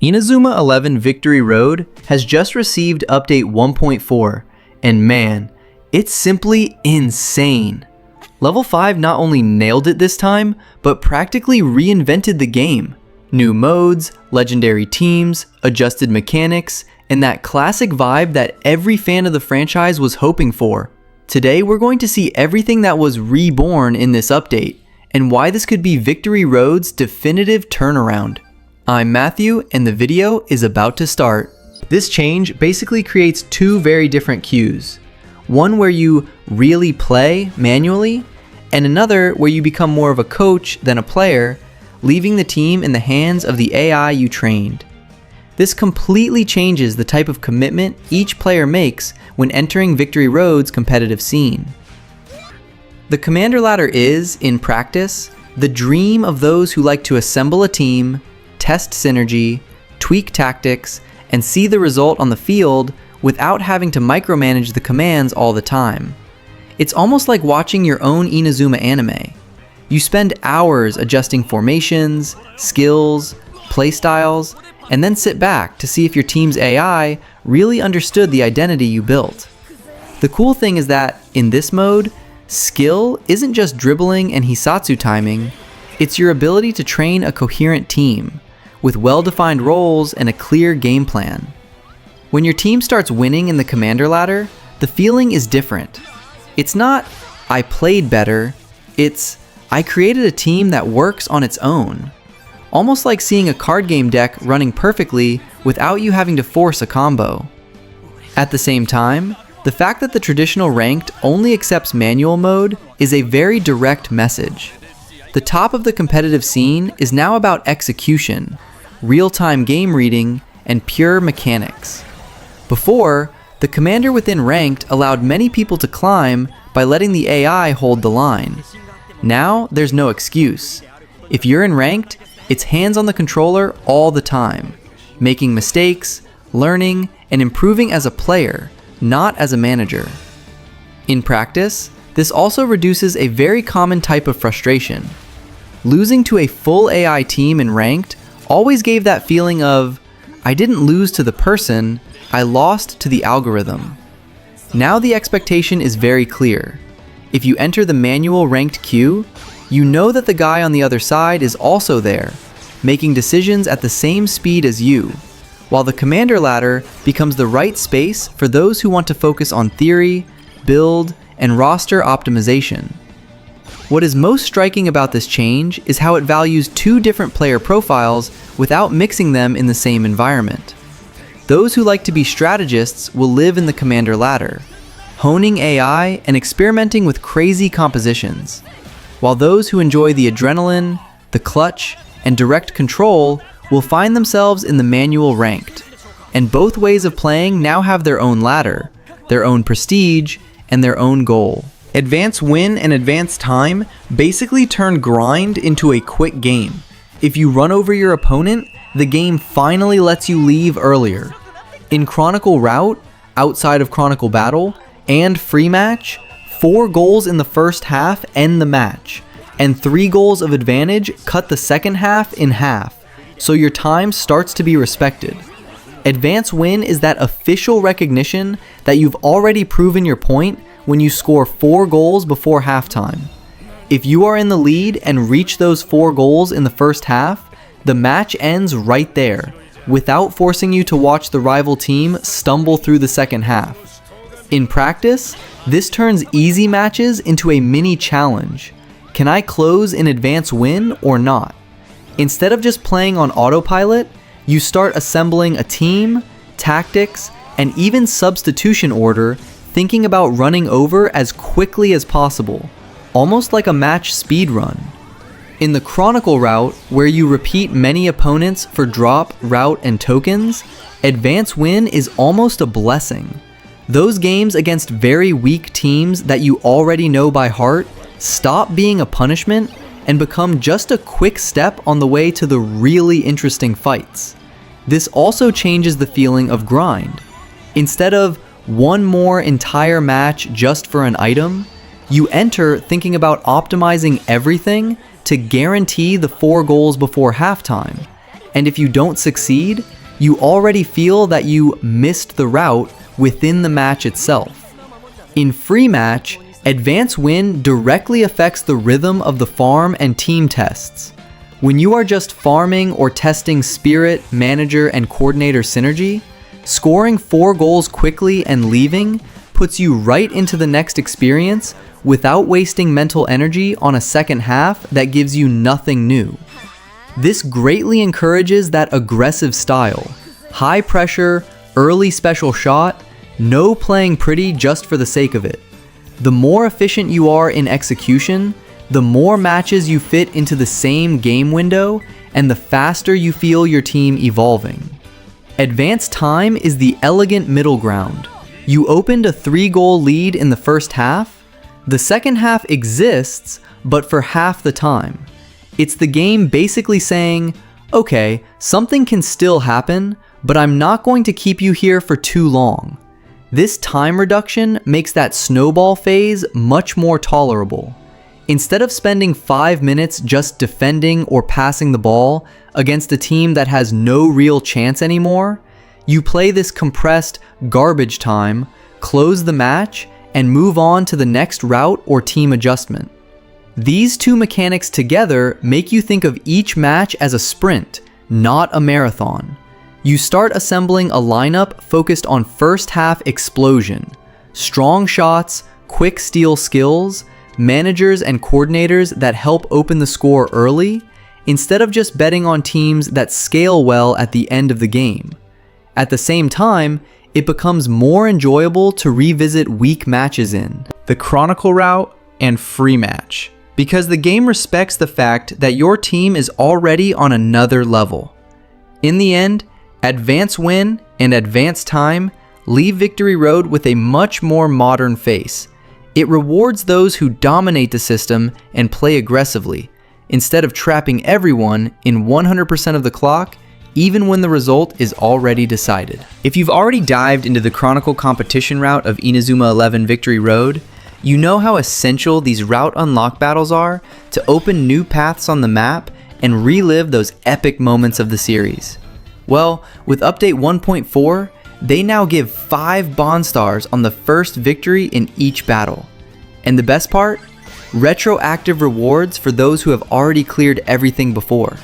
Inazuma 11 Victory Road has just received update 1.4, and man, it's simply insane. Level 5 not only nailed it this time, but practically reinvented the game. New modes, legendary teams, adjusted mechanics, and that classic vibe that every fan of the franchise was hoping for. Today we're going to see everything that was reborn in this update, and why this could be Victory Road's definitive turnaround. I'm Matthew, and the video is about to start. This change basically creates two very different queues. One where you really play manually, and another where you become more of a coach than a player, leaving the team in the hands of the AI you trained. This completely changes the type of commitment each player makes when entering Victory Road's competitive scene. The Commander Ladder is, in practice, the dream of those who like to assemble a team, test synergy, tweak tactics, and see the result on the field without having to micromanage the commands all the time. It's almost like watching your own Inazuma anime. You spend hours adjusting formations, skills, playstyles, and then sit back to see if your team's AI really understood the identity you built. The cool thing is that, in this mode, skill isn't just dribbling and Hisatsu timing, it's your ability to train a coherent team, with well-defined roles and a clear game plan. When your team starts winning in the Commander Ladder, the feeling is different. It's not, I played better, it's, I created a team that works on its own. Almost like seeing a card game deck running perfectly without you having to force a combo. At the same time, the fact that the traditional ranked only accepts manual mode is a very direct message. The top of the competitive scene is now about execution, real-time game reading, and pure mechanics. Before, the commander within ranked allowed many people to climb by letting the AI hold the line. Now, there's no excuse. If you're in ranked, it's hands on the controller all the time, making mistakes, learning, and improving as a player, not as a manager. In practice, this also reduces a very common type of frustration. Losing to a full AI team in ranked always gave that feeling of, I didn't lose to the person, I lost to the algorithm. Now the expectation is very clear. If you enter the manual ranked queue, you know that the guy on the other side is also there, making decisions at the same speed as you, while the Commander Ladder becomes the right space for those who want to focus on theory, build, and roster optimization. What is most striking about this change is how it values two different player profiles without mixing them in the same environment. Those who like to be strategists will live in the Commander Ladder, honing AI and experimenting with crazy compositions, while those who enjoy the adrenaline, the clutch, and direct control will find themselves in the manual ranked. And both ways of playing now have their own ladder, their own prestige, and their own goal. Advance Win and Advance Time basically turn grind into a quick game. If you run over your opponent, the game finally lets you leave earlier. In Chronicle Route, outside of Chronicle Battle, and Free Match, 4 goals in the first half end the match, and 3 goals of advantage cut the second half in half, so your time starts to be respected. Advance Win is that official recognition that you've already proven your point when you score 4 goals before halftime. If you are in the lead and reach those 4 goals in the first half, the match ends right there, without forcing you to watch the rival team stumble through the second half. In practice, this turns easy matches into a mini challenge. Can I close an Advance Win or not? Instead of just playing on autopilot, you start assembling a team, tactics, and even substitution order, thinking about running over as quickly as possible, almost like a match speed run. In the Chronicle Route, where you repeat many opponents for drop, route, and tokens, Advance Win is almost a blessing. Those games against very weak teams that you already know by heart stop being a punishment and become just a quick step on the way to the really interesting fights. This also changes the feeling of grind. Instead of one more entire match just for an item, you enter thinking about optimizing everything to guarantee the 4 goals before halftime. and if you don't succeed, you already feel that you missed the route within the match itself. In free match, advance win directly affects the rhythm of the farm and team tests. When you are just farming or testing spirit, manager, and coordinator synergy, scoring 4 goals quickly and leaving puts you right into the next experience without wasting mental energy on a second half that gives you nothing new. This greatly encourages that aggressive style, high pressure, early special shot, no playing pretty just for the sake of it. The more efficient you are in execution, the more matches you fit into the same game window, and the faster you feel your team evolving. Advance time is the elegant middle ground. You opened a 3-goal lead in the first half. The second half exists, but for half the time. It's the game basically saying, okay, something can still happen, but I'm not going to keep you here for too long. This time reduction makes that snowball phase much more tolerable. Instead of spending 5 minutes just defending or passing the ball against a team that has no real chance anymore, you play this compressed garbage time, close the match, and move on to the next route or team adjustment. These two mechanics together make you think of each match as a sprint, not a marathon. You start assembling a lineup focused on first half explosion, strong shots, quick steal skills, managers and coordinators that help open the score early, instead of just betting on teams that scale well at the end of the game. At the same time, it becomes more enjoyable to revisit weak matches in the Chronicle route and free match, because the game respects the fact that your team is already on another level. In the end, advance win and advance time leave Victory Road with a much more modern face. It rewards those who dominate the system and play aggressively, instead of trapping everyone in 100% of the clock, even when the result is already decided. If you've already dived into the Chronicle competition route of Inazuma 11 Victory Road, you know how essential these route unlock battles are to open new paths on the map and relive those epic moments of the series. Well, with update 1.4, they now give 5 Bond Stars on the first victory in each battle. And the best part? Retroactive rewards for those who have already cleared everything before.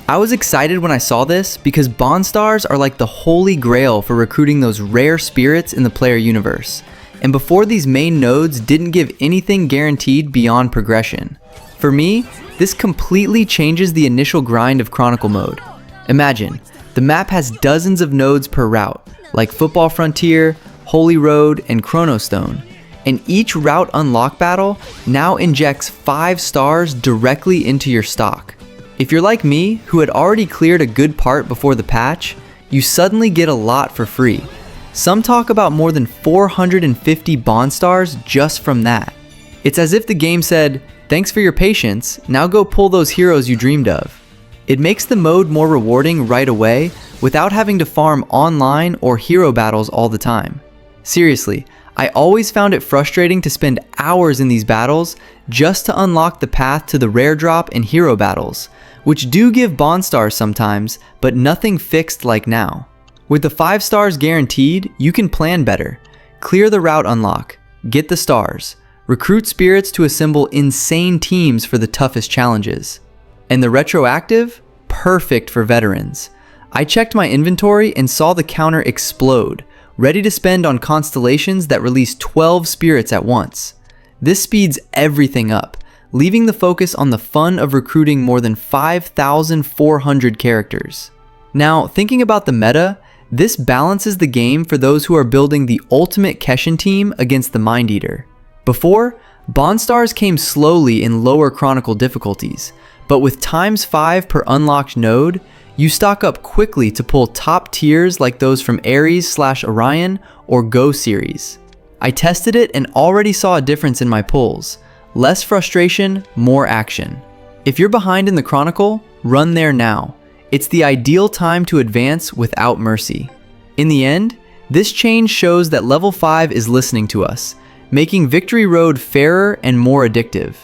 I was excited when I saw this because Bond Stars are like the holy grail for recruiting those rare spirits in the player universe. And before, these main nodes didn't give anything guaranteed beyond progression. For me, this completely changes the initial grind of Chronicle mode. Imagine, the map has dozens of nodes per route, like Football Frontier, Holy Road, and Chronostone. And each route unlock battle now injects 5 stars directly into your stock. If you're like me, who had already cleared a good part before the patch, you suddenly get a lot for free. Some talk about more than 450 Bond Stars just from that. It's as if the game said, thanks for your patience, now go pull those heroes you dreamed of. It makes the mode more rewarding right away without having to farm online or hero battles all the time. Seriously, I always found it frustrating to spend hours in these battles just to unlock the path to the rare drop in hero battles, which do give Bond Stars sometimes, but nothing fixed like now. With the 5 stars guaranteed, you can plan better, clear the route unlock, get the stars, recruit spirits to assemble insane teams for the toughest challenges. And the retroactive? Perfect for veterans. I checked my inventory and saw the counter explode, ready to spend on constellations that release 12 spirits at once. This speeds everything up, leaving the focus on the fun of recruiting more than 5,400 characters. Now, thinking about the meta, this balances the game for those who are building the ultimate Keshin team against the Mind Eater. Before, Bond Stars came slowly in lower Chronicle difficulties, but with ×5 per unlocked node, you stock up quickly to pull top tiers like those from Ares/Orion or Go series. I tested it and already saw a difference in my pulls. Less frustration, more action. If you're behind in the Chronicle, run there now. It's the ideal time to advance without mercy. In the end, this change shows that level 5 is listening to us, making Victory Road fairer and more addictive.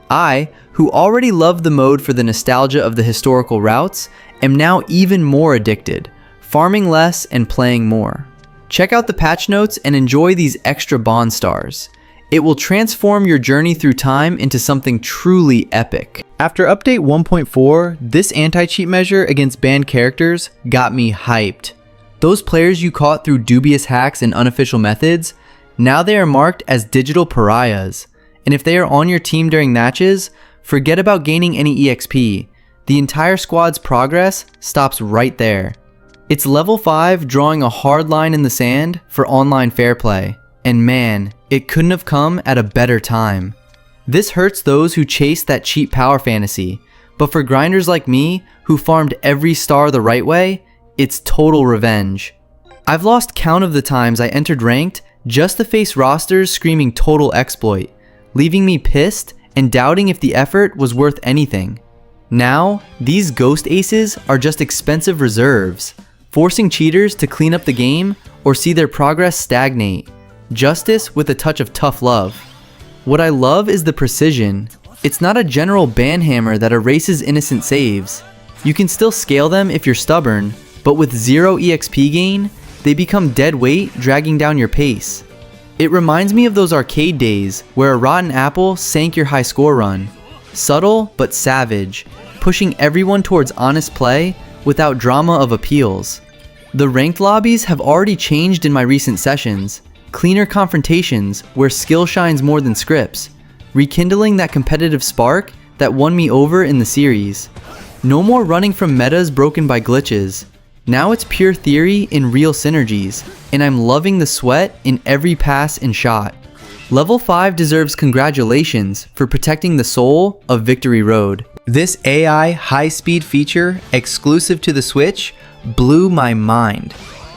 I, who already loved the mode for the nostalgia of the historical routes, am now even more addicted, farming less and playing more. Check out the patch notes and enjoy these extra bond stars. It will transform your journey through time into something truly epic. After update 1.4, this anti-cheat measure against banned characters got me hyped. Those players you caught through dubious hacks and unofficial methods, now they are marked as digital pariahs. And if they are on your team during matches, forget about gaining any EXP. The entire squad's progress stops right there. It's level 5 drawing a hard line in the sand for online fair play. And man, it couldn't have come at a better time. This hurts those who chase that cheap power fantasy, but for grinders like me, who farmed every star the right way, it's total revenge. I've lost count of the times I entered ranked just to face rosters screaming total exploit, leaving me pissed and doubting if the effort was worth anything. Now, these ghost aces are just expensive reserves, forcing cheaters to clean up the game or see their progress stagnate. Justice with a touch of tough love. What I love is the precision. It's not a general banhammer that erases innocent saves. You can still scale them if you're stubborn, but with 0 EXP gain, they become dead weight, dragging down your pace. It reminds me of those arcade days where a rotten apple sank your high score run. Subtle but savage, pushing everyone towards honest play without drama of appeals. The ranked lobbies have already changed in my recent sessions. Cleaner confrontations where skill shines more than scripts, rekindling that competitive spark that won me over in the series. No more running from metas broken by glitches. Now it's pure theory in real synergies, and I'm loving the sweat in every pass and shot. Level 5 deserves congratulations for protecting the soul of Victory Road. This AI high-speed feature, exclusive to the Switch, blew my mind.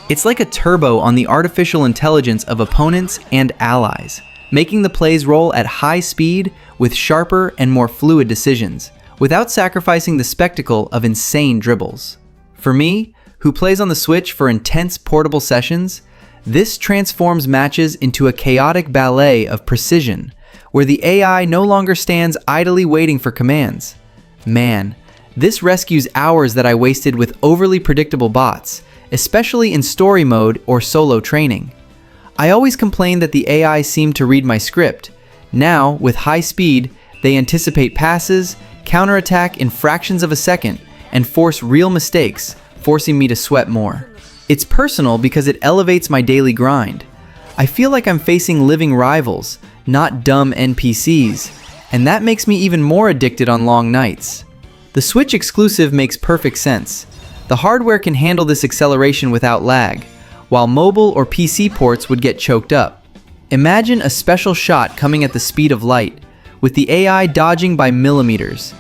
It's like a turbo on the artificial intelligence of opponents and allies, making the plays roll at high speed with sharper and more fluid decisions, without sacrificing the spectacle of insane dribbles. For me, who plays on the Switch for intense portable sessions, this transforms matches into a chaotic ballet of precision, where the AI no longer stands idly waiting for commands. Man, this rescues hours that I wasted with overly predictable bots, especially in story mode or solo training. I always complained that the AI seemed to read my script. Now, with high speed, they anticipate passes, counterattack in fractions of a second, and force real mistakes, forcing me to sweat more. It's personal because it elevates my daily grind. I feel like I'm facing living rivals, not dumb NPCs, and that makes me even more addicted on long nights. The Switch exclusive makes perfect sense. The hardware can handle this acceleration without lag, while mobile or PC ports would get choked up. Imagine a special shot coming at the speed of light, with the AI dodging by millimeters.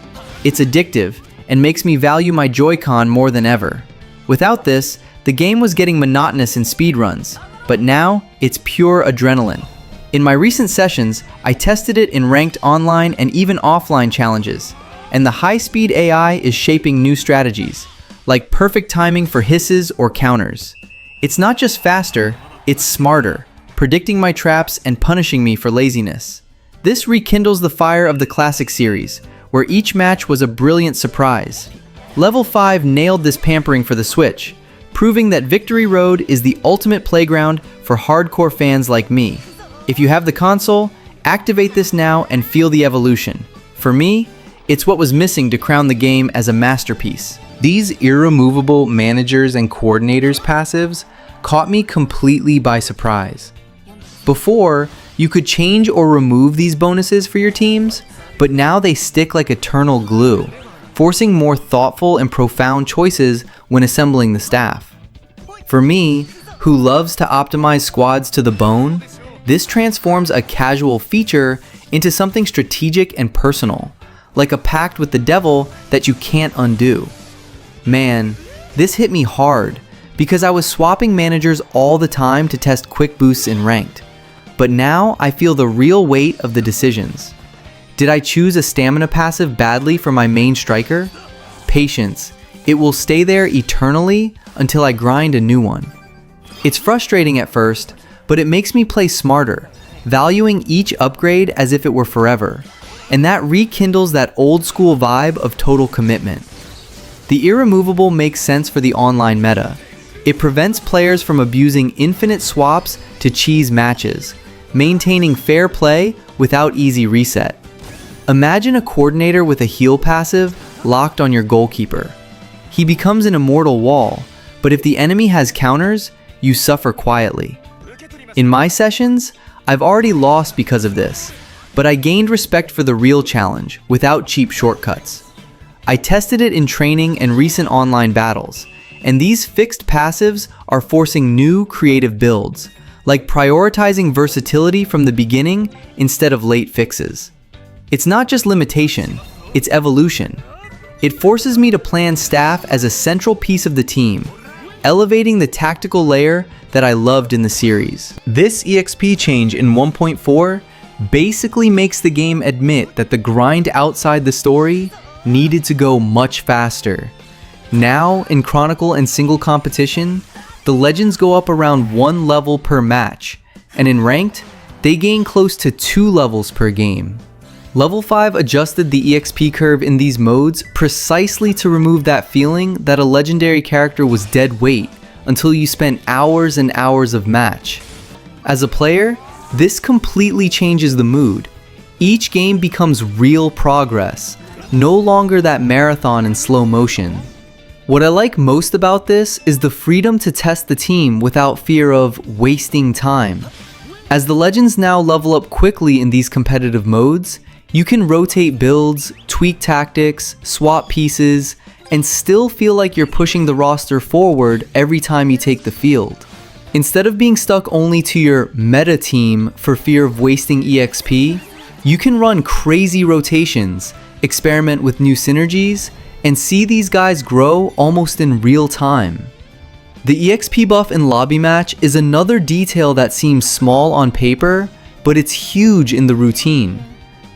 It's addictive, and makes me value my Joy-Con more than ever. Without this, the game was getting monotonous in speedruns, but now it's pure adrenaline. In my recent sessions, I tested it in ranked online and even offline challenges, and the high-speed AI is shaping new strategies, like perfect timing for hisses or counters. It's not just faster, it's smarter, predicting my traps and punishing me for laziness. This rekindles the fire of the classic series, where each match was a brilliant surprise. Level 5 nailed this pampering for the Switch, proving that Victory Road is the ultimate playground for hardcore fans like me. If you have the console, activate this now and feel the evolution. For me, it's what was missing to crown the game as a masterpiece. These Irremovable managers and coordinators passives caught me completely by surprise. Before, you could change or remove these bonuses for your teams, but now they stick like eternal glue, forcing more thoughtful and profound choices when assembling the staff. For me, who loves to optimize squads to the bone, this transforms a casual feature into something strategic and personal, like a pact with the devil that you can't undo. Man, this hit me hard, because I was swapping managers all the time to test quick boosts in ranked. But now I feel the real weight of the decisions. Did I choose a stamina passive badly for my main striker? Patience. It will stay there eternally until I grind a new one. It's frustrating at first, but it makes me play smarter, valuing each upgrade as if it were forever. And that rekindles that old school vibe of total commitment. The Irremovable makes sense for the online meta. It prevents players from abusing infinite swaps to cheese matches, maintaining fair play without easy reset. Imagine a coordinator with a heal passive locked on your goalkeeper. He becomes an immortal wall, but if the enemy has counters, you suffer quietly. In my sessions, I've already lost because of this, but I gained respect for the real challenge without cheap shortcuts. I tested it in training and recent online battles, and these fixed passives are forcing new creative builds, like prioritizing versatility from the beginning instead of late fixes. It's not just limitation, it's evolution. It forces me to plan staff as a central piece of the team, elevating the tactical layer that I loved in the series. This EXP change in 1.4 basically makes the game admit that the grind outside the story needed to go much faster. Now, in Chronicle and single competition, the legends go up around 1 level per match, and in Ranked, they gain close to 2 levels per game. Level 5 adjusted the EXP curve in these modes precisely to remove that feeling that a legendary character was dead weight until you spent hours and hours of match. As a player, this completely changes the mood. Each game becomes real progress, no longer that marathon in slow motion. What I like most about this is the freedom to test the team without fear of wasting time. As the legends now level up quickly in these competitive modes, you can rotate builds, tweak tactics, swap pieces, and still feel like you're pushing the roster forward every time you take the field. Instead of being stuck only to your meta team for fear of wasting EXP, you can run crazy rotations, experiment with new synergies, and see these guys grow almost in real time. The EXP buff in Lobby Match is another detail that seems small on paper, but it's huge in the routine.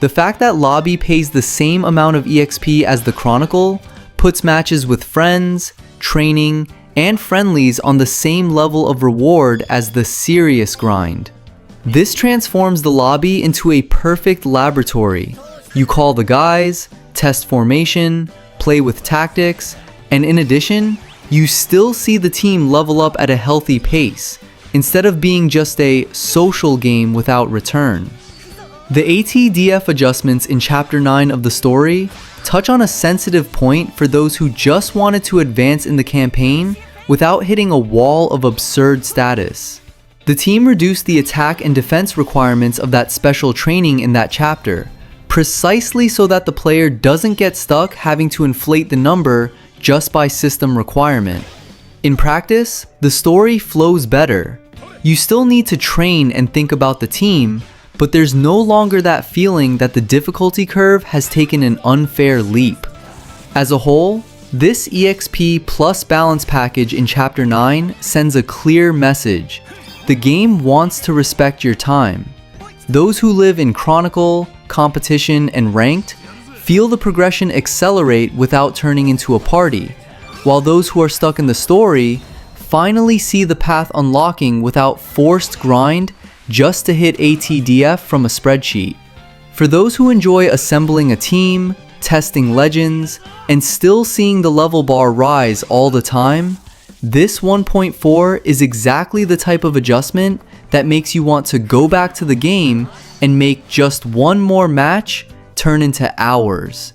The fact that Lobby pays the same amount of EXP as the Chronicle puts matches with friends, training, and friendlies on the same level of reward as the serious grind. This transforms the lobby into a perfect laboratory. You call the guys, test formation, play with tactics, and in addition, you still see the team level up at a healthy pace, instead of being just a social game without return. The ATDF adjustments in Chapter 9 of the story touch on a sensitive point for those who just wanted to advance in the campaign without hitting a wall of absurd status. The team reduced the attack and defense requirements of that special training in that chapter, precisely so that the player doesn't get stuck having to inflate the number just by system requirement. In practice, the story flows better. You still need to train and think about the team, but there's no longer that feeling that the difficulty curve has taken an unfair leap. As a whole, this EXP plus balance package in Chapter 9 sends a clear message. The game wants to respect your time. Those who live in Chronicle, competition, and Ranked feel the progression accelerate without turning into a party, while those who are stuck in the story finally see the path unlocking without forced grind just to hit ATDF from a spreadsheet. For those who enjoy assembling a team, testing legends, and still seeing the level bar rise all the time, this 1.4 is exactly the type of adjustment that makes you want to go back to the game and make just one more match turn into hours.